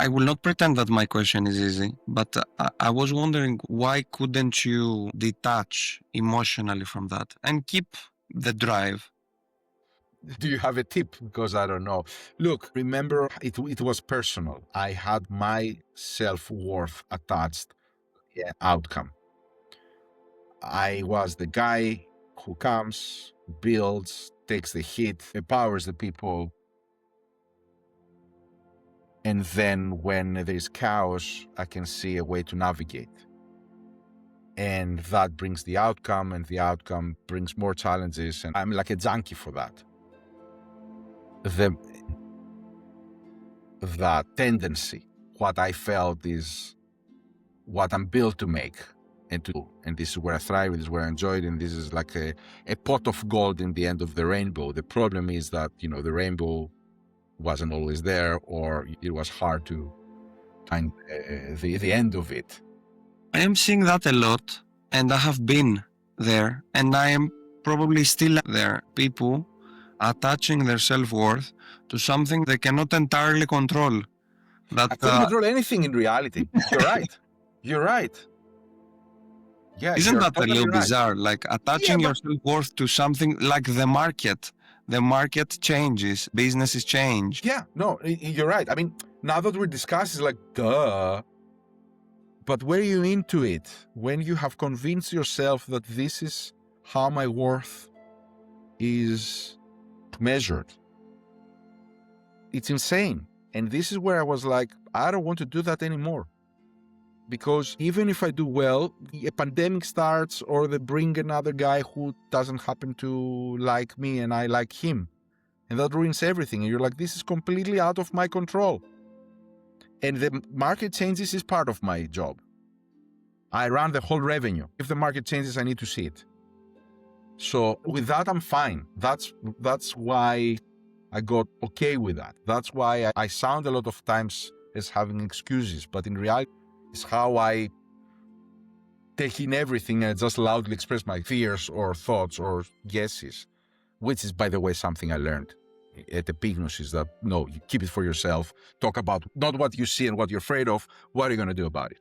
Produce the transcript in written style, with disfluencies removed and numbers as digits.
I will not pretend that my question is easy, but I was wondering, why couldn't you detach emotionally from that and keep the drive? Do you have a tip? Because I don't know. Look, remember, it was personal. I had my self-worth attached to the outcome. I was the guy who comes, builds, takes the hit, empowers the people. And then when there's chaos, I can see a way to navigate. And that brings the outcome, and the outcome brings more challenges. And I'm like a junkie for that. That tendency, what I felt is what I'm built to make and to do. And this is where I thrive, this is where I enjoy it, and this is like a pot of gold in the end of the rainbow. The problem is that, the rainbow wasn't always there, or it was hard to find the end of it. I am seeing that a lot, and I have been there, and I am probably still there. People attaching their self-worth to something they cannot entirely control. I couldn't control anything in reality. You're right. You're right. Yeah, isn't that totally a little right. Bizarre? Like attaching your self-worth to something like the market. The market changes, businesses change. Yeah, no, you're right. I mean, now that we're discussing, like, duh. But were you into it when you have convinced yourself that this is how my worth is measured? It's insane. And this is where I was like, I don't want to do that anymore. Because even if I do well, a pandemic starts, or they bring another guy who doesn't happen to like me and I like him. And that ruins everything. And you're like, this is completely out of my control. And the market changes is part of my job. I run the whole revenue. If the market changes, I need to see it. So with that, I'm fine. That's why I got okay with that. That's why I sound a lot of times as having excuses, but in reality, it's how I take in everything and just loudly express my fears or thoughts or guesses, which is, by the way, something I learned at Epignos, is that, no, you keep it for yourself. Talk about not what you see and what you're afraid of. What are you going to do about it?